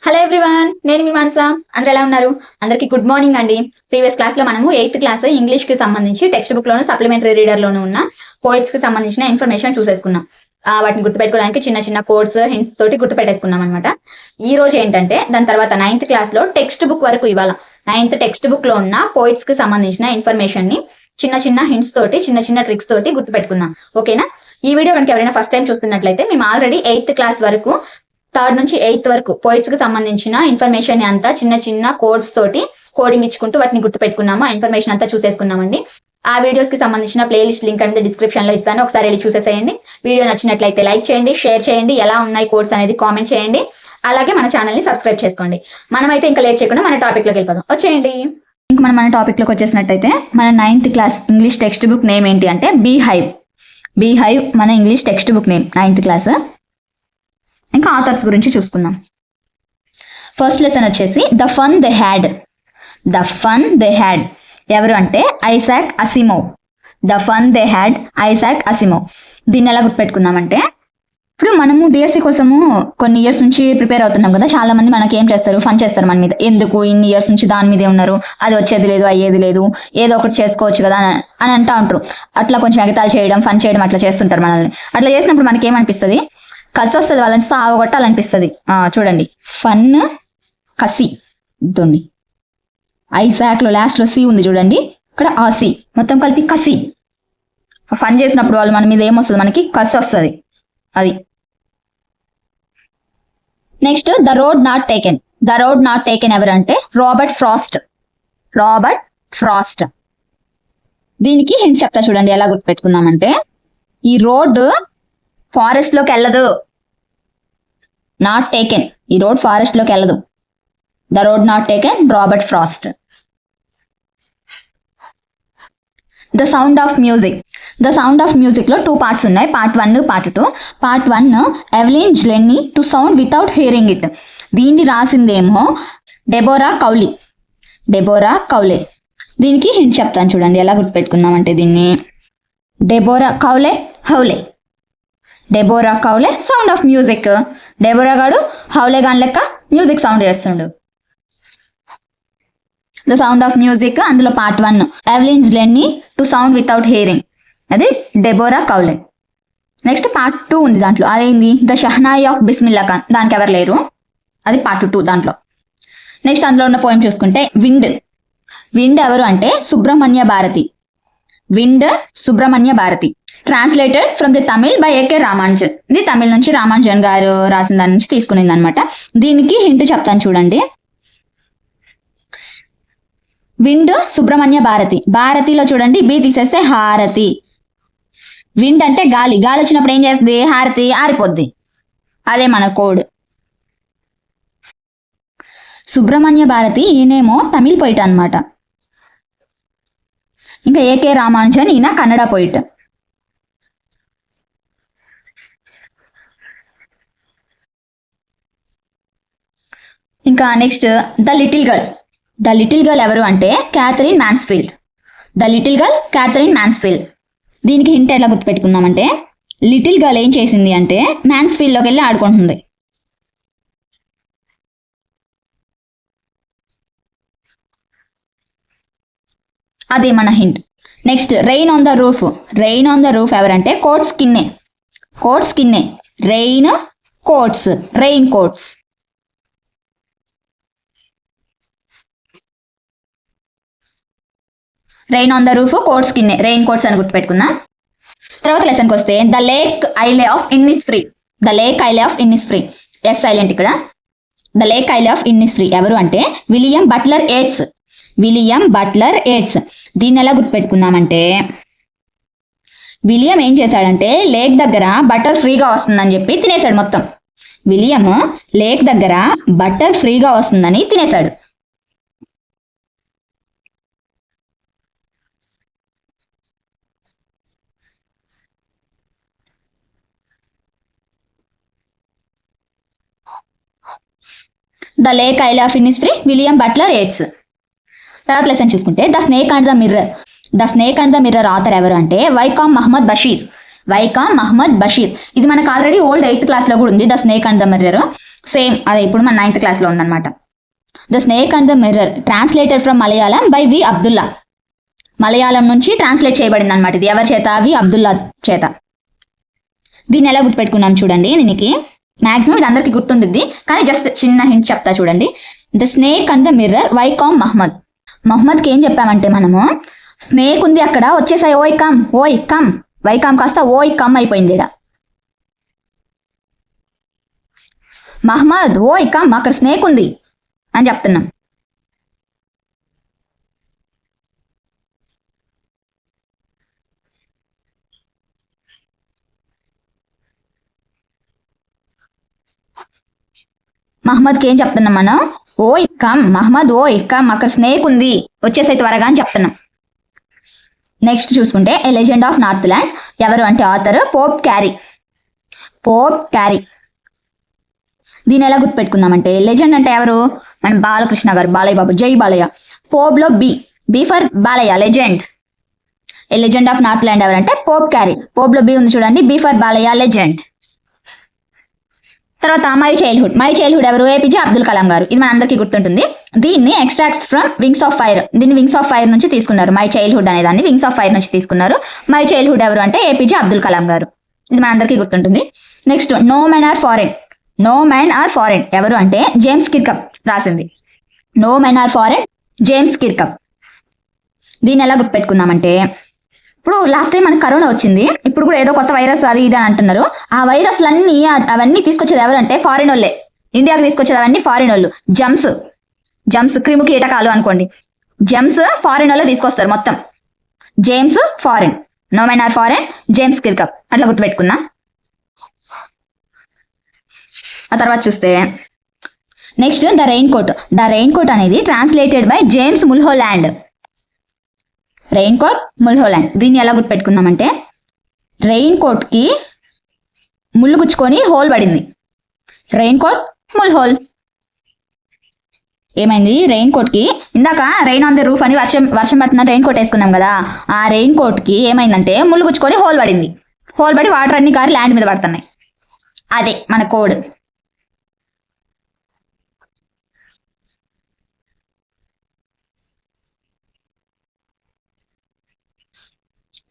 Hello everyone, నేను మీ మానస. అందరూ ఎలా ఉన్నారు? అందరికీ గుడ్ మార్నింగ్ అండి. ప్రీవియస్ క్లాస్ లో మనము 8th క్లాస్ ఇంగ్లీష్ కి సంబంధించి టెక్స్ట్ బుక్ లోను సప్లిమెంటరీ రీడర్ లోను ఉన్న పోయిట్స్ కి సంబంధించిన ఇన్ఫర్మేషన్ చూసేసుకున్నాం. వాటిని గుర్తుపెట్టుకోవడానికి చిన్న చిన్న కోడ్స్ హింట్స్ తోటి గుర్తుపెట్టేసుకున్నాం అనమాట. ఈ రోజు ఏంటంటే దాని తర్వాత 9th క్లాస్ లో టెక్స్ట్ బుక్ వరకు ఇవాళ 9th టెక్స్ట్ బుక్ లో ఉన్న పోయిట్స్ కి సంబంధించిన ఇన్ఫర్మేషన్ ని చిన్న చిన్న హింట్స్ తోటి చిన్న చిన్న ట్రిక్స్ తోటి గుర్తుపెట్టుకుందాం. ఓకేనా? ఈ వీడియో కనుక ఎవరైనా ఫస్ట్ టైం చూస్తున్నట్లయితే మేము ఆల్రెడీ 8th క్లాస్ వరకు 3rd నుంచి 8th వరకు పోయిట్స్ కి సంబంధించిన ఇన్ఫర్మేషన్ అంతా చిన్న చిన్న కోడ్స్ తోటి కోడింగ్ ఇచ్చుకుంటూ వాటిని గుర్తుపెట్టుకున్నాము. ఆ ఇన్ఫర్మేషన్ అంతా చూసేసుకున్నామండి. ఆ వీడియోస్ కి సంబంధించిన ప్లేలిస్ట్ లింక్ అనేది డిస్క్రిప్షన్ లో ఇస్తాను, ఒకసారి వెళ్ళి చూసేసేయండి. వీడియో నచ్చినట్లయితే లైక్ చేయండి, షేర్ చేయండి, ఎలా ఉన్నాయి కోడ్స్ అనేది కామెంట్ చేయండి. అలాగే మన ఛానల్ ని సబ్స్క్రైబ్ చేసుకోండి. మనమైతే ఇంకా లేట్ చేయకుండా మన టాపిక్ లోకి వెళ్ళిపోదాం. వచ్చేయండి. ఇంకా మన టాపిక్ లోకి వచ్చేసినట్టయితే మన 9th class English text book name ఏంటి అంటే బీ హైవ్ మన English text book name 9th class. ఇంకా ఆథర్స్ గురించి చూసుకుందాం. ఫస్ట్ లెసన్ వచ్చేసి ద ఫన్ దే హ్యాడ్ ఎవరు అంటే Isaac Asimov. The fun they had Isaac Asimov. దీన్ని ఎలా గుర్తుపెట్టుకున్నామంటే ఇప్పుడు మనము డిఎస్సి కోసము కొన్ని ఇయర్స్ నుంచి ప్రిపేర్ అవుతున్నాం కదా. చాలా మంది మనకి ఏం చేస్తారు, ఫన్ చేస్తారు మన మీద. ఎందుకు ఇన్ని ఇయర్స్ నుంచి దాని మీదే ఉన్నారు, అది వచ్చేది లేదు, అయ్యేది లేదు, ఏదో ఒకటి చేసుకోవచ్చు కదా అని అంటూ ఉంటారు. అట్లా కొంచెం ఎగతాలు చేయడం, ఫన్ చేయడం అట్లా చేస్తుంటారు మనల్ని. అట్లా చేసినప్పుడు మనకి ఏమనిపిస్తుంది, కసి వస్తుంది, వాళ్ళని సాగొట్టాలనిపిస్తుంది. చూడండి, ఫన్ కసి తోండి. ఐజాక్ లో లాస్ట్ లో సి ఉంది చూడండి, ఇక్కడ ఆ సి మొత్తం కలిపి కసి. ఫన్ చేసినప్పుడు వాళ్ళు మన మీద ఏమొస్తుంది, మనకి కసి వస్తుంది. అది next the road not taken ఎవరంటే రాబర్ట్ ఫ్రాస్ట్. దీనికి హింట్ చెప్తా చూడండి ఎలా గుర్తుపెట్టుకుందామంటే ఈ రోడ్ ఫారెస్ట్ లోకి వెళ్ళదు. నాట్ టేకెన్, ఈ రోడ్ ఫారెస్ట్ లోకి వెళ్ళదు. The road not taken Robert Frost. The sound of music లో 2 parts ఉన్నాయి, Part 1, Part 2. Part 1 Evelyn jenny to sound without hearing it. దీన్ని రాసిందేమో డెబోరా కౌలే. దీనికి హింట్ చెప్తాను చూడండి ఎలా గుర్తుపెట్టుకుందామంటే దీన్ని Deborah Cowley sound of music. Deborah గాడు హౌలే గాన్ లెక్క మ్యూజిక్ సౌండ్ చేస్తుండు. ద సౌండ్ ఆఫ్ మ్యూజిక్ అందులో Part 1 Evelyn jenny to sound without hearing, అది డెబోరా కౌలే. నెక్స్ట్ Part 2 ఉంది, దాంట్లో అదేంది ద షహనాయి ఆఫ్ బిస్మిల్లా ఖాన్. దానికి ఎవరు లేరు, అది Part 2 దాంట్లో. నెక్స్ట్ అందులో ఉన్న పోయం చూసుకుంటే విండ్ ఎవరు అంటే Subrahmanya Bharati. Translated from the Tamil by A K Ramanujan. ఇది తమిళ్ నుంచి రామానుజన్ గారు రాసిన దాని నుంచి తీసుకునింది అనమాట. దీనికి హింట్ చెప్తాను చూడండి. విండ్ సుబ్రహ్మణ్య భారతిలో చూడండి బి తీసేస్తే హారతి. విండ్ అంటే గాలి వచ్చినప్పుడు ఏం చేస్తుంది, హారతి ఆరిపోద్ది. అదే మన కోడ్. సుబ్రహ్మణ్య భారతి ఈయనేమో తమిళ్ పోయిట్ అనమాట. ఇంకా ఏకే రామానుజన్ ఈయన కన్నడ పోయిట్. ఇంకా నెక్స్ట్ ద లిటిల్ గర్ల్ ఎవరు అంటే క్యాథరిన్ మ్యాన్స్ఫీల్డ్. దీనికి హింట్ ఎలా గుర్తుపెట్టుకుందామంటే లిటిల్ గర్ల్ ఏం చేసింది అంటే మ్యాన్స్ఫీల్డ్ లోకి వెళ్ళి ఆడుకుంటుంది. అదే మన hint. Next rain on the roof ఎవరంటే Coates Kinney. Rain coats. Rain on the roof, Coates Kinney, rain coats అని గుర్తుపెట్టుకుందాం. తర్వాత లెసన్కి వస్తే the lake isle of Innisfree. S silent ఇక్కడ. The lake isle of Innisfree ఎవరు అంటే విలియం బట్లర్ ఏట్స్. దీన్ని ఎలా గుర్తుపెట్టుకుందామంటే విలియం ఏం చేశాడంటే లేక్ దగ్గర బటర్ ఫ్రీగా వస్తుందని చెప్పి తినేశాడు మొత్తం. విలియం లేక్ దగ్గర బటర్ ఫ్రీగా వస్తుందని తినేశాడు. The lake isle of Innisfree, William Butler Yeats. తర్వాత లెసన్ చూసుకుంటే the snake and the mirror author ఎవరు అంటే వైకామ్ మహమ్మద్ బషీర్. వైకామ్ మహమ్మద్ బషీర్. ఇది మనకు ఆల్రెడీ ఓల్డ్ 8th క్లాస్లో కూడా ఉంది, the snake and the mirror. Same అదే ఇప్పుడు మన 9th క్లాస్లో ఉందన్నమాట. The snake and the mirror translated from Malayalam by V Abdulla. Malayalam నుంచి ట్రాన్స్లేట్ చేయబడింది అనమాట. ఇది ఎవరి చేత? వి అబ్దుల్లా చేత. దీన్ని ఎలా గుర్తుపెట్టుకున్నాం చూడండి. దీనికి మ్యాక్సిమం ఇది అందరికీ గుర్తుండిద్ది, కానీ జస్ట్ చిన్న హింట్ చెప్తా చూడండి. The snake and the mirror Vaikom Muhammad. మహమ్మద్కి ఏం చెప్పామంటే మనము, స్నేక్ ఉంది అక్కడ, వచ్చేసాయి ఓయ్ కమ్, ఓయ్ కమ్. వైకామ్ కాస్త ఓయ్ కమ్ అయిపోయింది ఇక్కడ. మహమ్మద్ ఓయ్ కమ్, అక్కడ స్నేక్ ఉంది అని చెప్తున్నాం. మహమ్మద్కి ఏం చెప్తున్నాం మనం? ఓయ్ కమ్ మహమ్మద్, ఓయ్ కమ్, అక్కడ స్నేక్ ఉంది, వచ్చేసే త్వరగా అని చెప్తున్నాం. నెక్స్ట్ చూసుకుంటే a legend of north land. ఎవరు అంటే author Pope Cary. Pope Cary. దీన్ని ఎలా గుర్తుపెట్టుకుందామంటే, లెజెండ్ అంటే ఎవరు? మన బాలకృష్ణ గారు, బాలయ్య బాబు, జై బాలయ్య. పోబ్లో B for Balayya, legend. A legend of north land ఎవరంటే పోప్ క్యారీ. పోబ్లో బి ఉంది చూడండి, బి ఫర్ బాలయ్య, లెజెండ్. తర్వాత మై చైల్డ్హుడ్ ఎవరు? ఏపీజే అబ్దుల్ కలాం గారు. ఇది మన అందరికీ గుర్తుంటుంది. దీన్ని extracts from wings of fire. దీన్ని వింగ్స్ ఆఫ్ ఫైర్ నుంచి తీసుకున్నారు. మై చైల్డ్హుడ్ అనే దాన్ని వింగ్స్ ఆఫ్ ఫైర్ నుంచి తీసుకున్నారు. మై చైల్డ్హుడ్ ఎవరు అంటే ఏపీజే అబ్దుల్ కలాం గారు. ఇది మన అందరికీ గుర్తుంటుంది. Next no man are foreign. No man are foreign ఎవరు అంటే జేమ్స్ కిర్కప్ రాసింది. No man are foreign, James Kirkup. దీన్ని ఎలా గుర్తుపెట్టుకుందామంటే, ఇప్పుడు లాస్ట్ టైం మనకు కరోనా వచ్చింది, ఇప్పుడు కూడా ఏదో కొత్త వైరస్ అది ఇది అని అంటున్నారు. ఆ వైరస్లన్నీ అవన్నీ తీసుకొచ్చేది ఎవరంటే ఫారిన్ వాళ్ళే. ఇండియాకి తీసుకొచ్చేది అవన్నీ ఫారిన్ వాళ్ళు. జమ్స్ క్రిమి కీటకాలు అనుకోండి. జమ్స్ ఫారిన్ వాళ్ళే తీసుకొస్తారు మొత్తం. James foreign, no man are foreign, James Kirkup అట్లా గుర్తుపెట్టుకుందాం. ఆ తర్వాత చూస్తే next the rain coat. The rain coat అనేది translated by James Mulholland. Rain coat Mulholland. దీన్ని ఎలా గుర్తుపెట్టుకుందామంటే, రెయిన్ కోట్కి ముళ్ళు గుచ్చుకొని హోల్ పడింది. రెయిన్ కోట్ ముల్హోల్. ఏమైంది? రెయిన్ కోట్కి ఇందాక రెయిన్ ఆన్ ద రూఫ్ అని వర్షం పడుతున్న రెయిన్ కోట్ వేసుకున్నాం కదా, ఆ రెయిన్ కోట్కి ఏమైందంటే ముళ్ళు గుచ్చుకొని హోల్ పడింది. హోల్ పడి వాటర్ అన్ని కారి ల్యాండ్ మీద పడుతున్నాయి. అదే మన కోడ్.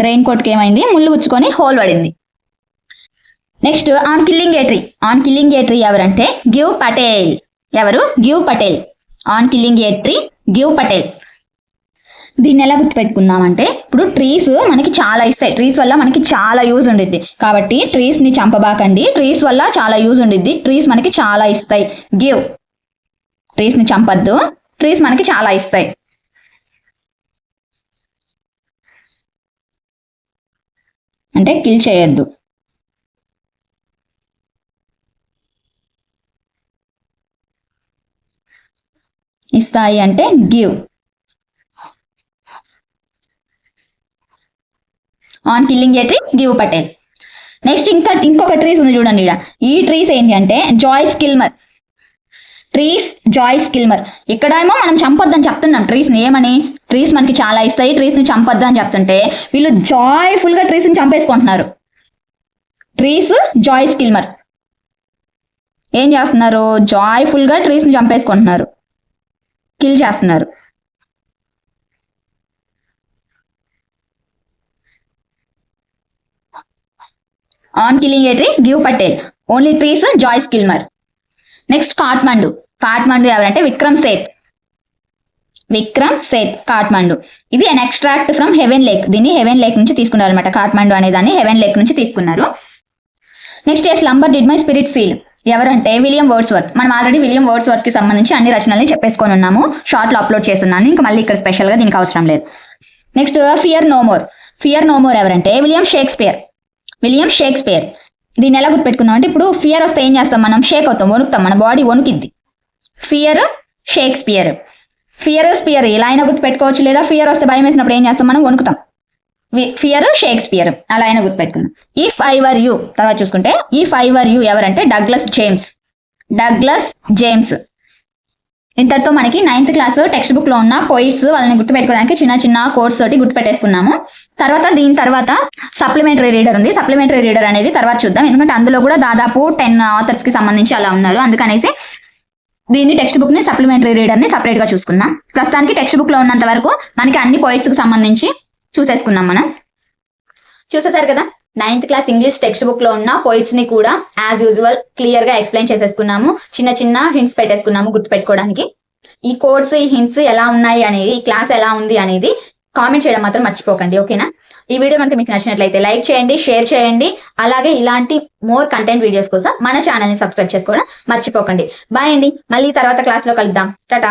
రెయిన్ కోట్కి ఏమైంది? ముళ్ళు గుచ్చుకొని హోల్ పడింది. Next on killing a tree. On killing a tree ఎవరంటే గివ్ పటేల్. ఎవరు? Give Patel. On killing a tree, Gieve Patel. దీన్ని ఎలా గుర్తుపెట్టుకుందామంటే, ఇప్పుడు ట్రీస్ మనకి చాలా ఇస్తాయి, ట్రీస్ వల్ల మనకి చాలా యూజ్ ఉండిద్ది. కాబట్టి ట్రీస్ని చంపబాకండి, ట్రీస్ వల్ల చాలా యూజ్ ఉండిద్ది, ట్రీస్ మనకి చాలా ఇస్తాయి. గివ్. ట్రీస్ని చంపద్దు, ట్రీస్ మనకి చాలా ఇస్తాయి. అంటే కిల్ చేయొద్దు. ఇస్తాయి అంటే give. On killing a tree, Gieve Patel. Next ఇంకొక ట్రీస్ ఉంది చూడండి. ఈ ట్రీస్ ఏంటి అంటే Joyce Kilmer. Trees Joyce Kilmer. ఇక్కడేమో మనం చంపొద్దని చెప్తున్నాం ట్రీస్ని. ఏమని? ట్రీస్ మనకి చాలా ఇస్తాయి, ట్రీస్ని చంపొద్దు అని చెప్తుంటే వీళ్ళు జాయ్ఫుల్గా ట్రీస్ని చంపేసుకుంటున్నారు. Trees Joyce Kilmer. ఏం చేస్తున్నారు? జాయ్ఫుల్గా ట్రీస్ని చంపేసుకుంటున్నారు, కిల్ చేస్తున్నారు. On killing a tree, Gieve Patel. Only trees Joyce Kilmer. Next Kathmandu. Kathmandu ఎవరంటే విక్రమ్ సేత్. కాఠ్మండు. ఇది an extract from Heaven Lake. దీన్ని హెవెన్ లేక్ నుంచి తీసుకున్నారు అనమాట. కాఠ్మండు అనే దాన్ని హెవెన్ లేక్ నుంచి తీసుకున్నారు. Next A slumber did my spirit feel. ఎవరంటే విలియం వర్డ్స్వర్త్. మనం ఆల్రెడీ విలియం వర్డ్స్వర్త్ కి సంబంధించి అన్ని రచనల్ని చెప్పేసుకొని ఉన్నాము, షార్ట్లో అప్లోడ్ చేస్తున్నాను, ఇంకా మళ్ళీ ఇక్కడ స్పెషల్గా దీనికి అవసరం లేదు. Next fear no more. Fear no more ఎవరంటే విలియం షేక్స్పియర్. దీన్ని ఎలా గుర్తుపెట్టుకుందాం అంటే, ఇప్పుడు ఫియర్ వస్తే ఏం చేస్తాం మనం? షేక్ అవుతాం, వణుకుతాం, మన బాడీ వణుకిద్ది. Fear Shakespeare. స్పియర్ ఇలా అయినా గుర్తుపెట్టుకోవచ్చు, లేదా ఫియర్ వస్తే భయం వేసినప్పుడు ఏం చేస్తాం మనం? వణుకుతాం. ఫియర్ షేక్స్పియర్ అలా అయినా గుర్తుపెట్టుకుందాం. If I were you. తర్వాత చూసుకుంటే ఇఫ్ ఐ వర్ యూ ఎవరంటే డగ్లస్ జేమ్స్. ఇంతటితో మనకి 9th క్లాస్ టెక్స్ట్ బుక్ లో ఉన్న పోయిట్స్ వాళ్ళని గుర్తుపెట్టుకోవడానికి చిన్న చిన్న కోర్స్ తోటి గుర్తుపెట్టేసుకున్నాము. దీని తర్వాత సప్లిమెంటరీ రీడర్ ఉంది. సప్లిమెంటరీ రీడర్ అనేది తర్వాత చూద్దాం, ఎందుకంటే అందులో కూడా దాదాపు 10 ఆథర్స్ కి సంబంధించి అలా ఉన్నారు. అందుకనేసి దీన్ని టెక్స్ట్ బుక్ ని సప్లిమెంటరీ రీడర్ ని సపరేట్ గా చూసుకుందాం. ప్రస్తుతానికి టెక్స్ట్ బుక్ లో ఉన్నంత వరకు మనకి అన్ని పోయిట్స్ కి సంబంధించి చూసేసుకున్నాం. మనం చూసేసారు కదా, 9th class English text book లో ఉన్న పోయిట్స్ ని కూడా యాజ్ యూజువల్ క్లియర్ గా ఎక్స్ప్లెయిన్ చేసేసుకున్నాము. చిన్న చిన్న హింట్స్ పెట్టేసుకున్నాము గుర్తుపెట్టుకోవడానికి. ఈ కోడ్స్, ఈ హింట్స్ ఎలా ఉన్నాయి అనేది, ఈ క్లాస్ ఎలా ఉంది అనేది కామెంట్ చేయడం మాత్రం మర్చిపోకండి, ఓకేనా? ఈ వీడియో కనుక మీకు నచ్చినట్లయితే లైక్ చేయండి, షేర్ చేయండి. అలాగే ఇలాంటి మోర్ కంటెంట్ వీడియోస్ కోసం మన ఛానల్ ని సబ్స్క్రైబ్ చేసుకోవడం మర్చిపోకండి. బాయ్ అండి, మళ్ళీ తర్వాత క్లాస్ లో కలుద్దాం. టాటా.